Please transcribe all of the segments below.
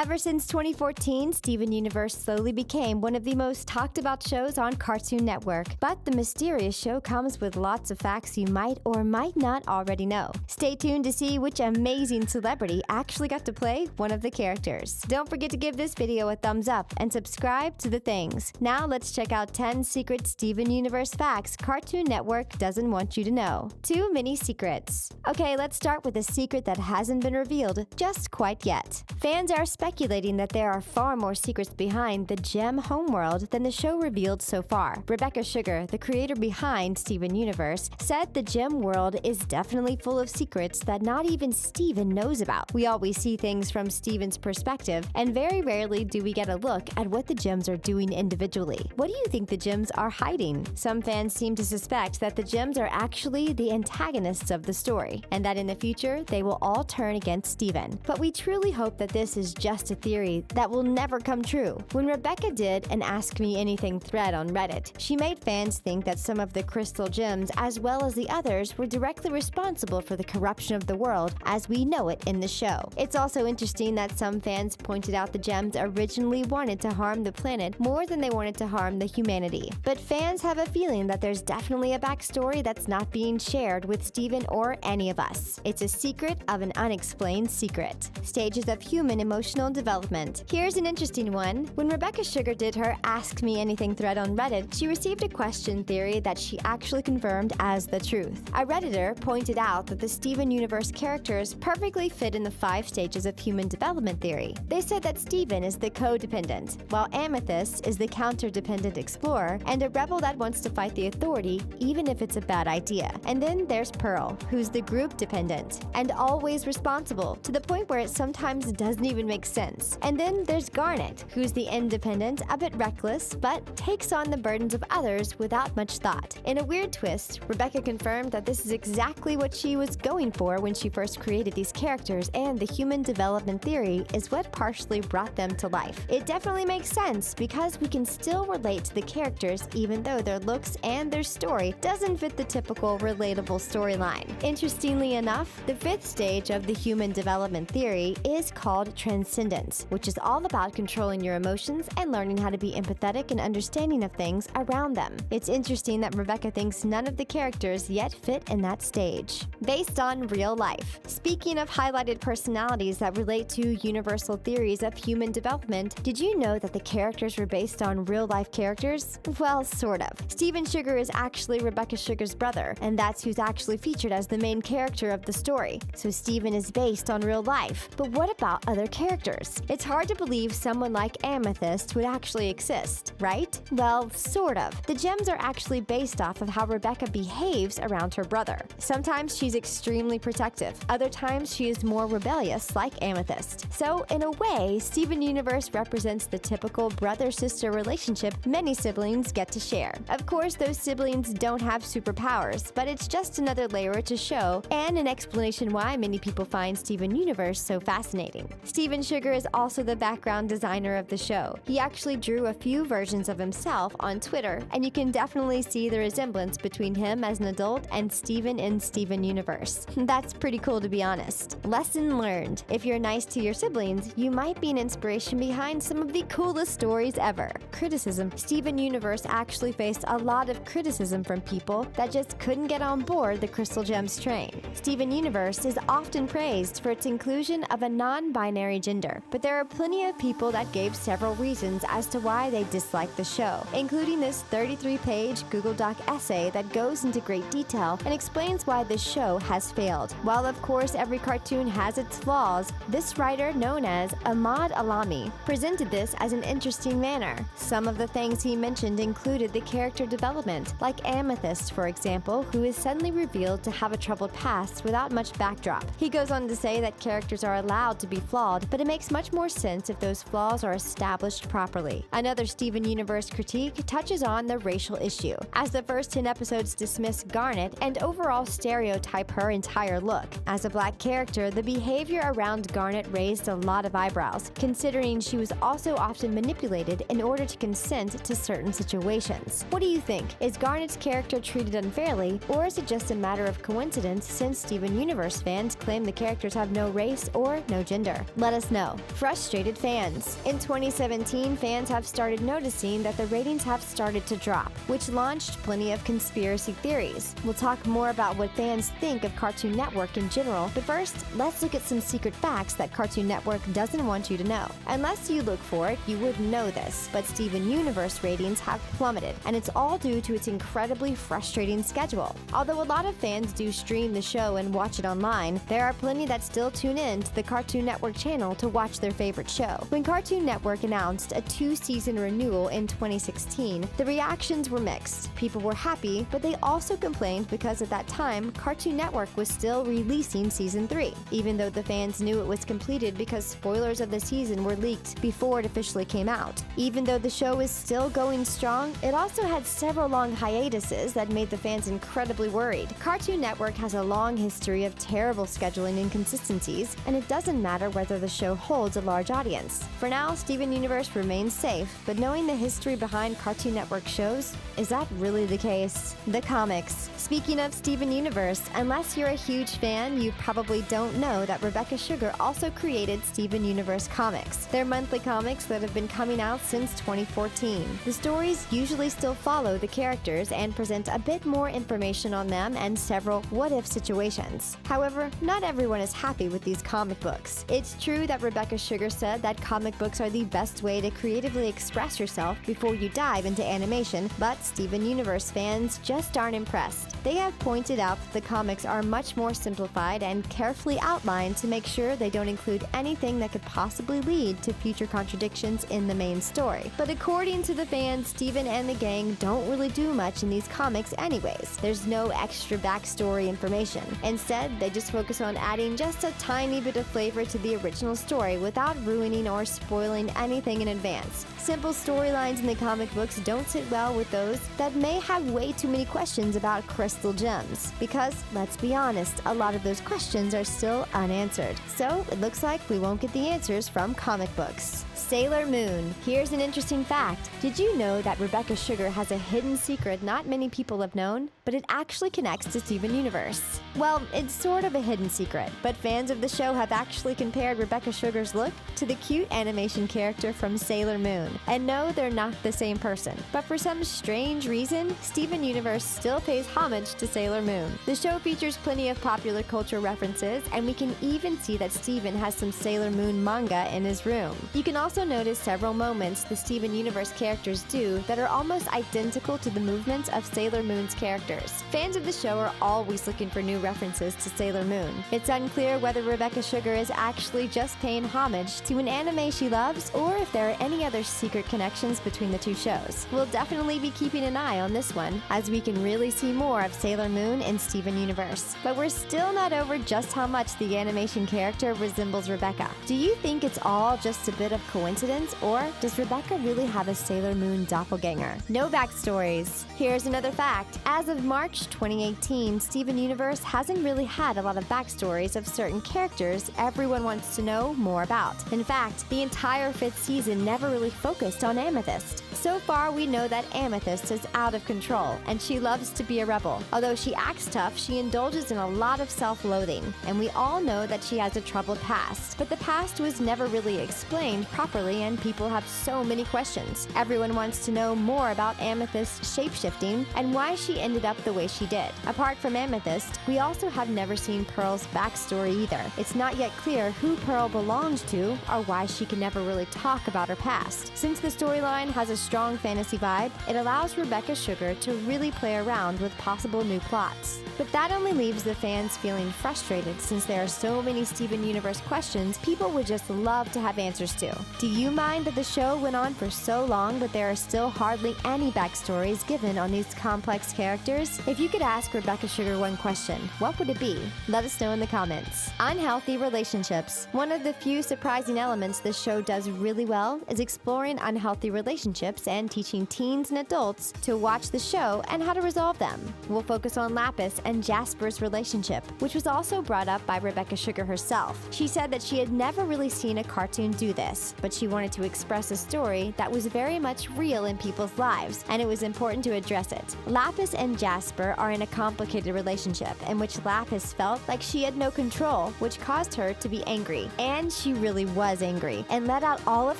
Ever since 2014, Steven Universe slowly became one of the most talked about shows on Cartoon Network. But the mysterious show comes with lots of facts you might or might not already know. Stay tuned to see which amazing celebrity actually got to play one of the characters. Don't forget to give this video a thumbs up and subscribe to The Things. Now let's check out 10 secret Steven Universe facts Cartoon Network doesn't want you to know. Too many secrets. Okay, let's start with a secret that hasn't been revealed just quite yet. Fans are speculating that there are far more secrets behind the Gem homeworld than the show revealed so far. Rebecca Sugar, the creator behind Steven Universe, said the Gem world is definitely full of secrets that not even Steven knows about. We always see things from Steven's perspective, and very rarely do we get a look at what the Gems are doing individually. What do you think the Gems are hiding? Some fans seem to suspect that the Gems are actually the antagonists of the story, and that in the future they will all turn against Steven. But we truly hope that this is just a theory that will never come true. When Rebecca did an Ask Me Anything thread on Reddit, she made fans think that some of the crystal gems, as well as the others, were directly responsible for the corruption of the world as we know it in the show. It's also interesting that some fans pointed out the gems originally wanted to harm the planet more than they wanted to harm the humanity. But fans have a feeling that there's definitely a backstory that's not being shared with Steven or any of us. It's a secret of an unexplained secret. Stages of human emotional development. Here's an interesting one. When Rebecca Sugar did her Ask Me Anything thread on Reddit, she received a question theory that she actually confirmed as the truth. A Redditor pointed out that the Steven Universe characters perfectly fit in the 5 stages of human development theory. They said that Steven is the codependent, while Amethyst is the counter-dependent explorer and a rebel that wants to fight the authority even if it's a bad idea. And then there's Pearl, who's the group dependent and always responsible, to the point where it sometimes doesn't even make sense. And then there's Garnet, who's the independent, a bit reckless, but takes on the burdens of others without much thought. In a weird twist, Rebecca confirmed that this is exactly what she was going for when she first created these characters, and the human development theory is what partially brought them to life. It definitely makes sense because we can still relate to the characters even though their looks and their story doesn't fit the typical relatable storyline. Interestingly enough, the 5th stage of the human development theory is called transcendence, which is all about controlling your emotions and learning how to be empathetic and understanding of things around them. It's interesting that Rebecca thinks none of the characters yet fit in that stage. Based on real life. Speaking of highlighted personalities that relate to universal theories of human development, did you know that the characters were based on real-life characters? Well, sort of. Steven Sugar is actually Rebecca Sugar's brother, and that's who's actually featured as the main character of the story. So Steven is based on real life. But what about other characters? It's hard to believe someone like Amethyst would actually exist, right? Well, sort of. The gems are actually based off of how Rebecca behaves around her brother. Sometimes she's extremely protective. Other times she is more rebellious, like Amethyst. So, in a way, Steven Universe represents the typical brother-sister relationship many siblings get to share. Of course, those siblings don't have superpowers, but it's just another layer to show and an explanation why many people find Steven Universe so fascinating. Steven Sugar is also the background designer of the show. He actually drew a few versions of himself on Twitter, and you can definitely see the resemblance between him as an adult and Steven in Steven Universe. That's pretty cool, to be honest. Lesson learned. If you're nice to your siblings, you might be an inspiration behind some of the coolest stories ever. Criticism. Steven Universe actually faced a lot of criticism from people that just couldn't get on board the Crystal Gems train. Steven Universe is often praised for its inclusion of a non-binary gender, but there are plenty of people that gave several reasons as to why they dislike the show, including this 33-page Google Doc essay that goes into great detail and explains why the show has failed. While of course every cartoon has its flaws, this writer, known as Ahmad Alami, presented this as an interesting manner. Some of the things he mentioned included the character development, like Amethyst, for example, who is suddenly revealed to have a troubled past without much backdrop. He goes on to say that characters are allowed to be flawed, but it makes much more sense if those flaws are established properly. Another Steven Universe critique touches on the racial issue, as the first 10 episodes dismiss Garnet and overall stereotype her entire look. As a black character, the behavior around Garnet raised a lot of eyebrows, considering she was also often manipulated in order to consent to certain situations. What do you think? Is Garnet's character treated unfairly, or is it just a matter of coincidence since Steven Universe fans claim the characters have no race or no gender? Let us know. show. Frustrated fans. In 2017, fans have started noticing that the ratings have started to drop, which launched plenty of conspiracy theories. We'll talk more about what fans think of Cartoon Network in general, but first, let's look at some secret facts that Cartoon Network doesn't want you to know. Unless you look for it, you wouldn't know this, but Steven Universe ratings have plummeted, and it's all due to its incredibly frustrating schedule. Although a lot of fans do stream the show and watch it online, there are plenty that still tune in to the Cartoon Network channel to watch their favorite show. When Cartoon Network announced a 2-season renewal in 2016, the reactions were mixed. People were happy, but they also complained because at that time, Cartoon Network was still releasing Season 3, even though the fans knew it was completed because spoilers of the season were leaked before it officially came out. Even though the show is still going strong, it also had several long hiatuses that made the fans incredibly worried. Cartoon Network has a long history of terrible scheduling inconsistencies, and it doesn't matter whether the show holds a large audience. For now, Steven Universe remains safe, but knowing the history behind Cartoon Network shows, is that really the case? The comics. Speaking of Steven Universe, unless you're a huge fan, you probably don't know that Rebecca Sugar also created Steven Universe comics. They're monthly comics that have been coming out since 2014. The stories usually still follow the characters and present a bit more information on them and several what-if situations. However, not everyone is happy with these comic books. It's true that Rebecca Sugar said that comic books are the best way to creatively express yourself before you dive into animation, but Steven Universe fans just aren't impressed. They have pointed out that the comics are much more simplified and carefully outlined to make sure they don't include anything that could possibly lead to future contradictions in the main story. But according to the fans, Steven and the gang don't really do much in these comics anyways. There's no extra backstory information. Instead, they just focus on adding just a tiny bit of flavor to the original story without ruining or spoiling anything in advance. Simple storylines in the comic books don't sit well with those that may have way too many questions about crystal gems. Because, let's be honest, a lot of those questions are still unanswered. So, it looks like we won't get the answers from comic books. Sailor Moon. Here's an interesting fact. Did you know that Rebecca Sugar has a hidden secret not many people have known, but it actually connects to Steven Universe? Well, it's sort of a hidden secret, but fans of the show have actually compared Rebecca Sugar's look to the cute animation character from Sailor Moon. And no, they're not the same person. But for some strange reason, Steven Universe still pays homage to Sailor Moon. The show features plenty of popular culture references, and we can even see that Steven has some Sailor Moon manga in his room. You can also notice several moments the Steven Universe characters do that are almost identical to the movements of Sailor Moon's characters. Fans of the show are always looking for new references to Sailor Moon. It's unclear whether Rebecca Sugar is actually just paying homage to an anime she loves, or if there are any other secret connections between the two shows. We'll definitely be keeping an eye on this one, as we can really see more of Sailor Moon in Steven Universe. But we're still not over just how much the animation character resembles Rebecca. Do you think it's all just a bit of coincidence, or does Rebecca really have a Sailor Moon doppelganger? No backstories. Here's another fact. As of March 2018, Steven Universe hasn't really had a lot of backstories of certain characters everyone wants to know more about. In fact, the entire 5th season never really focused on Amethyst. So far, we know that Amethyst is out of control, and she loves to be a rebel. Although she acts tough, she indulges in a lot of self-loathing, and we all know that she has a troubled past. But the past was never really explained properly, and people have so many questions. Everyone wants to know more about Amethyst's shapeshifting and why she ended up the way she did. Apart from Amethyst, we also have never seen Pearl's backstory either. It's not yet clear who Pearl belongs to or why she can never really talk about her past. Since the storyline has a strong fantasy vibe, it allows Rebecca Sugar to really play around with possible new plots. But that only leaves the fans feeling frustrated since there are so many Steven Universe questions people would just love to have answers to. Do you mind that the show went on for so long but there are still hardly any backstories given on these complex characters? If you could ask Rebecca Sugar one question, what would it be? Let us know in the comments. Unhealthy relationships. One of the few surprising elements this show does really well is exploring unhealthy relationships relationships and teaching teens and adults to watch the show and how to resolve them. We'll focus on Lapis and Jasper's relationship, which was also brought up by Rebecca Sugar herself. She said that she had never really seen a cartoon do this, but she wanted to express a story that was very much real in people's lives, and it was important to address it. Lapis and Jasper are in a complicated relationship in which Lapis felt like she had no control, which caused her to be angry. And she really was angry, and let out all of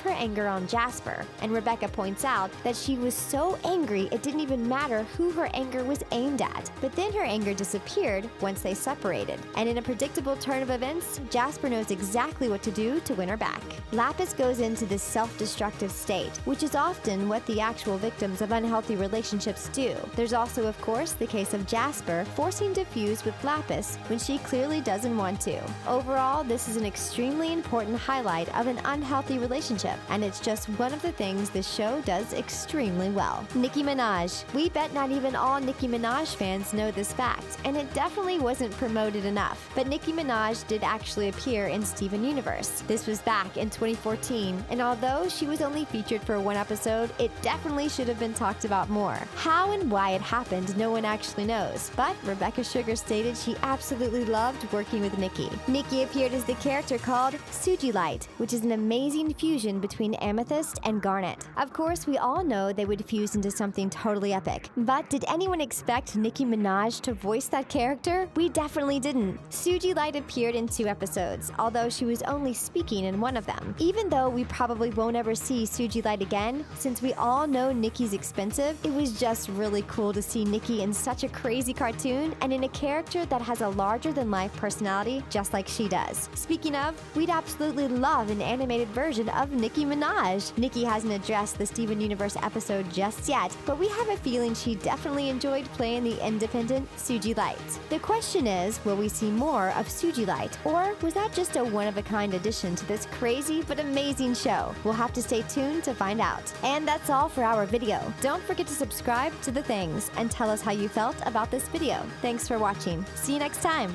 her anger on Jasper. And Rebecca points out that she was so angry it didn't even matter who her anger was aimed at. But then her anger disappeared once they separated. And in a predictable turn of events, Jasper knows exactly what to do to win her back. Lapis goes into this self-destructive state, which is often what the actual victims of unhealthy relationships do. There's also, of course, the case of Jasper forcing to fuse with Lapis when she clearly doesn't want to. Overall, this is an extremely important highlight of an unhealthy relationship, and it's just one of the things this show does extremely well. Nicki Minaj. We bet not even all Nicki Minaj fans know this fact, and it definitely wasn't promoted enough. But Nicki Minaj did actually appear in Steven Universe. This was back in 2014, and although she was only featured for one episode, it definitely should have been talked about more. How and why it happened, no one actually knows, but Rebecca Sugar stated she absolutely loved working with Nicki. Nicki appeared as the character called Suji Light, which is an amazing fusion between Amethyst and Garnet. Of course, we all know they would fuse into something totally epic, but did anyone expect Nicki Minaj to voice that character? We definitely didn't. Suji Light appeared in 2 episodes, although she was only speaking in one of them. Even though we probably won't ever see Suji Light again, since we all know Nicki's expensive, it was just really cool to see Nicki in such a crazy cartoon and in a character that has a larger-than-life personality just like she does. Speaking of, we'd absolutely love an animated version of Nicki Minaj. Nicki hasn't addressed the Steven Universe episode just yet, but we have a feeling she definitely enjoyed playing the independent Suji Light. The question is, will we see more of Suji Light, or was that just a one-of-a-kind addition to this crazy but amazing show? We'll have to stay tuned to find out. And that's all for our video. Don't forget to subscribe to The Things and tell us how you felt about this video. Thanks for watching. See you next time.